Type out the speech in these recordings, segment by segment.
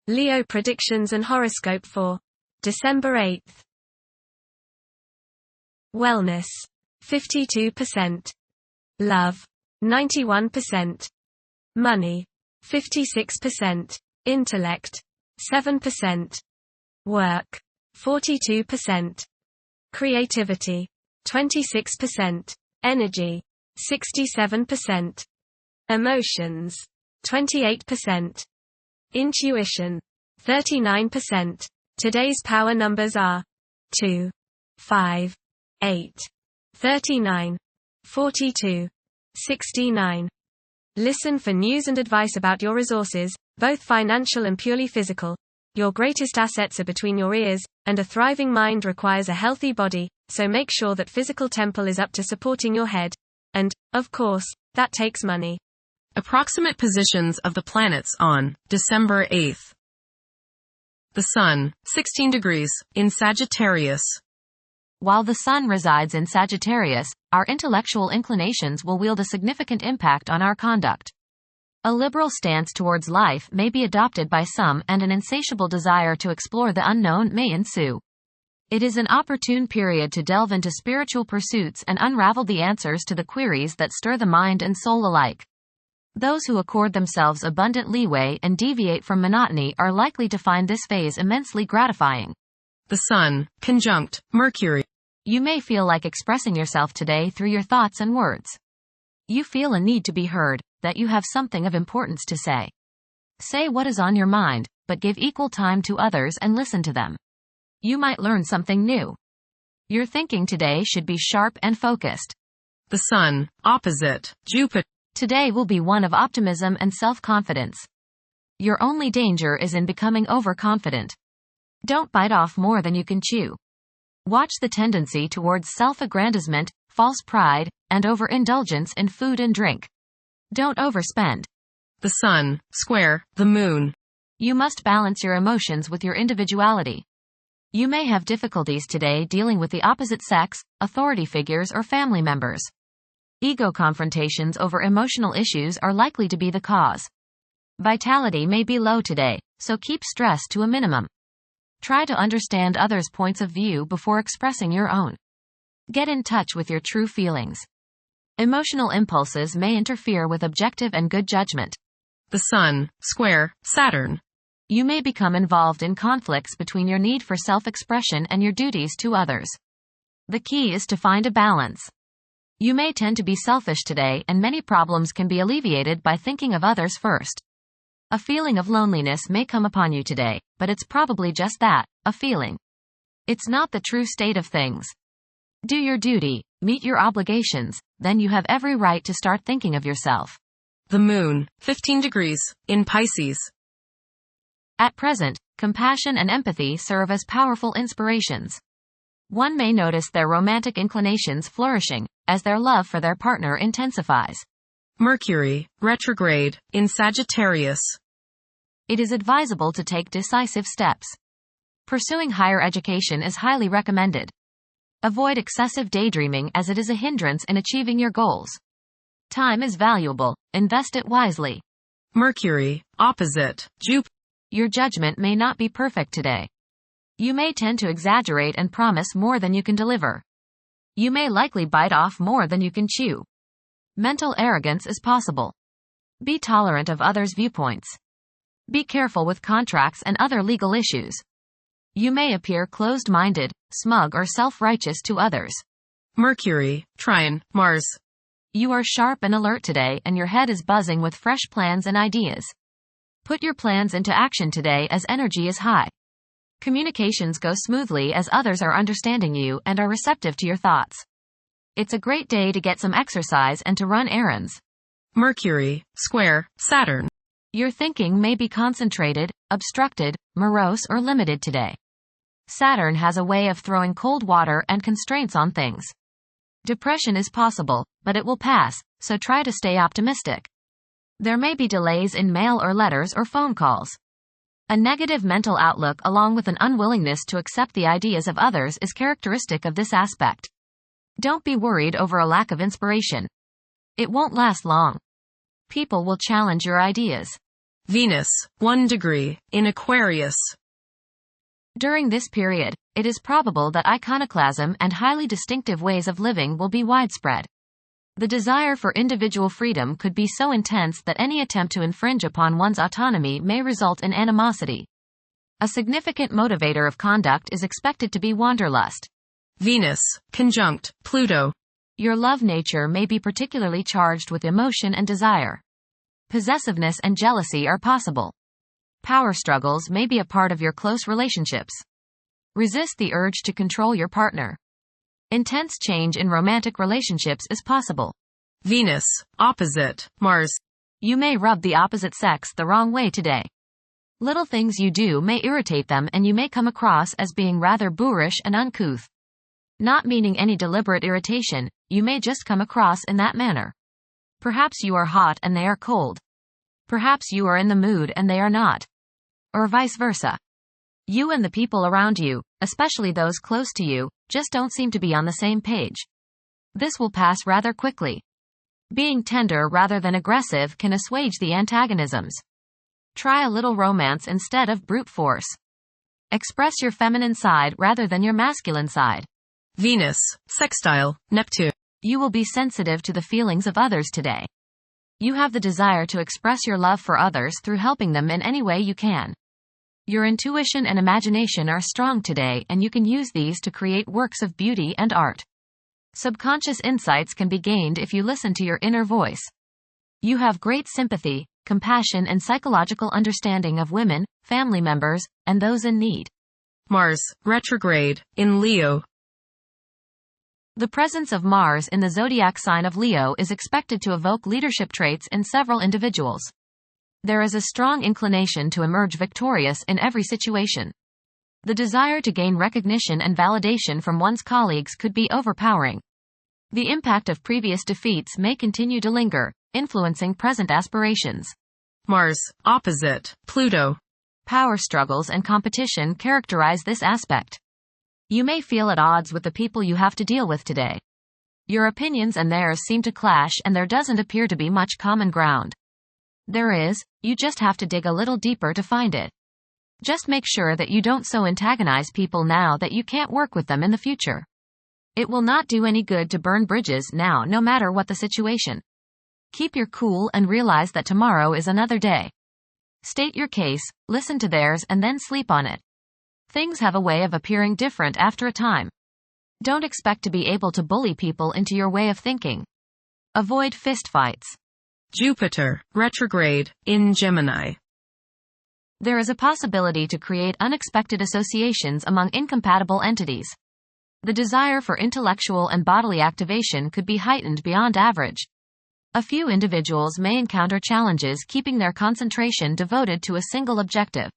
Leo predictions and horoscope for December 8th. Wellness, 52%. Love, 91%. Money, 56%. Intellect, 7%. Work, 42%. Creativity, 26%. Energy, 67%. Emotions, 28%. Intuition, 39%. Today's power numbers are 2, 5, 8, 39, 42, 69. Listen for news and advice about your resources, both financial and purely physical. Your greatest assets are between your ears, and a thriving mind requires a healthy body, so make sure that physical temple is up to supporting your head. And, of course, that takes money. Approximate positions of the planets on December 8th. The Sun, 16 degrees, in Sagittarius. While the Sun resides in Sagittarius, our intellectual inclinations will wield a significant impact on our conduct. A liberal stance towards life may be adopted by some, and an insatiable desire to explore the unknown may ensue. It is an opportune period to delve into spiritual pursuits and unravel the answers to the queries that stir the mind and soul alike. Those who accord themselves abundant leeway and deviate from monotony are likely to find this phase immensely gratifying. The Sun, conjunct Mercury. You may feel like expressing yourself today through your thoughts and words. You feel a need to be heard, that you have something of importance to say. Say what is on your mind, but give equal time to others and listen to them. You might learn something new. Your thinking today should be sharp and focused. The Sun, opposite Jupiter. Today will be one of optimism and self-confidence. Your only danger is in becoming overconfident. Don't bite off more than you can chew. Watch the tendency towards self-aggrandizement, false pride, and overindulgence in food and drink. Don't overspend. The Sun, square the Moon. You must balance your emotions with your individuality. You may have difficulties today dealing with the opposite sex, authority figures, or family members. Ego confrontations over emotional issues are likely to be the cause. Vitality may be low today, so keep stress to a minimum. Try to understand others' points of view before expressing your own. Get in touch with your true feelings. Emotional impulses may interfere with objective and good judgment. The Sun, square Saturn. You may become involved in conflicts between your need for self-expression and your duties to others. The key is to find a balance. You may tend to be selfish today, and many problems can be alleviated by thinking of others first. A feeling of loneliness may come upon you today, but it's probably just that, a feeling. It's not the true state of things. Do your duty, meet your obligations, then you have every right to start thinking of yourself. The Moon, 15 degrees, in Pisces. At present, compassion and empathy serve as powerful inspirations. One may notice their romantic inclinations flourishing, as their love for their partner intensifies. Mercury, retrograde, in Sagittarius. It is advisable to take decisive steps. Pursuing higher education is highly recommended. Avoid excessive daydreaming, as it is a hindrance in achieving your goals. Time is valuable, invest it wisely. Mercury, opposite Jupiter. Your judgment may not be perfect today. You may tend to exaggerate and promise more than you can deliver. You may likely bite off more than you can chew. Mental arrogance is possible. Be tolerant of others' viewpoints. Be careful with contracts and other legal issues. You may appear closed-minded, smug, or self-righteous to others. Mercury, trine Mars. You are sharp and alert today, and your head is buzzing with fresh plans and ideas. Put your plans into action today, as energy is high. Communications go smoothly as others are understanding you and are receptive to your thoughts. It's a great day to get some exercise and to run errands. Mercury, square Saturn. Your thinking may be concentrated, obstructed, morose, or limited today. Saturn has a way of throwing cold water and constraints on things. Depression is possible, but it will pass, so try to stay optimistic. There may be delays in mail or letters or phone calls. A negative mental outlook along with an unwillingness to accept the ideas of others is characteristic of this aspect. Don't be worried over a lack of inspiration. It won't last long. People will challenge your ideas. Venus, 1 degree, in Aquarius. During this period, it is probable that iconoclasm and highly distinctive ways of living will be widespread. The desire for individual freedom could be so intense that any attempt to infringe upon one's autonomy may result in animosity. A significant motivator of conduct is expected to be wanderlust. Venus, conjunct Pluto. Your love nature may be particularly charged with emotion and desire. Possessiveness and jealousy are possible. Power struggles may be a part of your close relationships. Resist the urge to control your partner. Intense change in romantic relationships is possible. Venus, opposite Mars. You may rub the opposite sex the wrong way today. Little things you do may irritate them and you may come across as being rather boorish and uncouth. Not meaning any deliberate irritation, you may just come across in that manner. Perhaps you are hot and they are cold. Perhaps you are in the mood and they are not. Or vice versa. You and the people around you, especially those close to you, just don't seem to be on the same page. This will pass rather quickly. Being tender rather than aggressive can assuage the antagonisms. Try a little romance instead of brute force. Express your feminine side rather than your masculine side. Venus, sextile Neptune. You will be sensitive to the feelings of others today. You have the desire to express your love for others through helping them in any way you can. Your intuition and imagination are strong today and you can use these to create works of beauty and art. Subconscious insights can be gained if you listen to your inner voice. You have great sympathy, compassion and psychological understanding of women, family members, and those in need. Mars, retrograde, in Leo. The presence of Mars in the zodiac sign of Leo is expected to evoke leadership traits in several individuals. There is a strong inclination to emerge victorious in every situation. The desire to gain recognition and validation from one's colleagues could be overpowering. The impact of previous defeats may continue to linger, influencing present aspirations. Mars, opposite Pluto. Power struggles and competition characterize this aspect. You may feel at odds with the people you have to deal with today. Your opinions and theirs seem to clash and there doesn't appear to be much common ground. There is, you just have to dig a little deeper to find it. Just make sure that you don't so antagonize people now that you can't work with them in the future. It will not do any good to burn bridges now no matter what the situation. Keep your cool and realize that tomorrow is another day. State your case, listen to theirs and then sleep on it. Things have a way of appearing different after a time. Don't expect to be able to bully people into your way of thinking. Avoid fistfights. Jupiter, retrograde, in Gemini. There is a possibility to create unexpected associations among incompatible entities. The desire for intellectual and bodily activation could be heightened beyond average. A few individuals may encounter challenges keeping their concentration devoted to a single objective.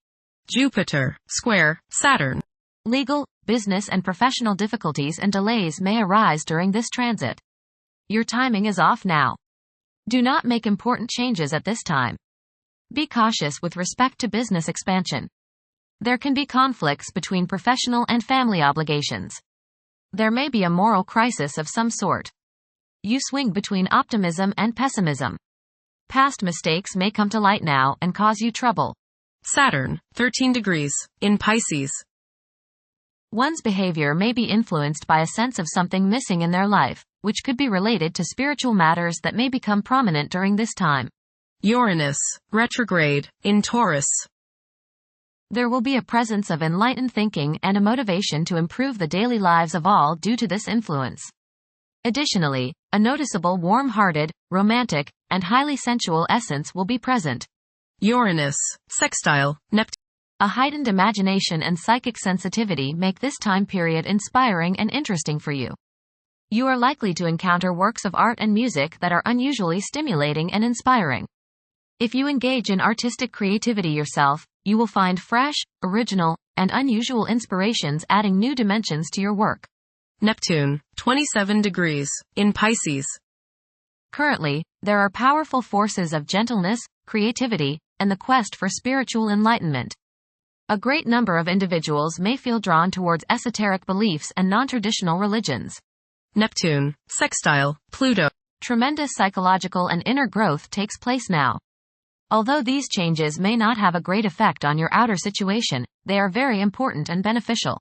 Jupiter, square, Saturn. Legal, business and professional difficulties and delays may arise during this transit. Your timing is off now. Do not make important changes at this time. Be cautious with respect to business expansion. There can be conflicts between professional and family obligations. There may be a moral crisis of some sort. You swing between optimism and pessimism. Past mistakes may come to light now and cause you trouble. Saturn, 13 degrees, in Pisces. One's behavior may be influenced by a sense of something missing in their life, which could be related to spiritual matters that may become prominent during this time. Uranus, retrograde, in Taurus. There will be a presence of enlightened thinking and a motivation to improve the daily lives of all due to this influence. Additionally, a noticeable warm-hearted, romantic, and highly sensual essence will be present. Uranus, sextile Neptune. A heightened imagination and psychic sensitivity make this time period inspiring and interesting for you. You are likely to encounter works of art and music that are unusually stimulating and inspiring. If you engage in artistic creativity yourself, you will find fresh, original, and unusual inspirations adding new dimensions to your work. Neptune, 27 degrees, in Pisces. Currently, there are powerful forces of gentleness, creativity, and the quest for spiritual enlightenment. A great number of individuals may feel drawn towards esoteric beliefs and non-traditional religions. Neptune, sextile Pluto. Tremendous psychological and inner growth takes place now. Although these changes may not have a great effect on your outer situation, they are very important and beneficial.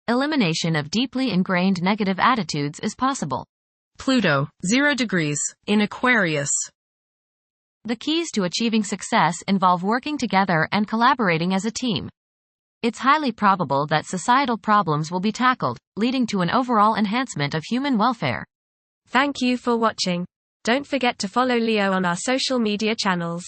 Elimination of deeply ingrained negative attitudes is possible. Pluto, 0 degrees, in Aquarius. The keys to achieving success involve working together and collaborating as a team. It's highly probable that societal problems will be tackled, leading to an overall enhancement of human welfare. Thank you for watching. Don't forget to follow Leo on our social media channels.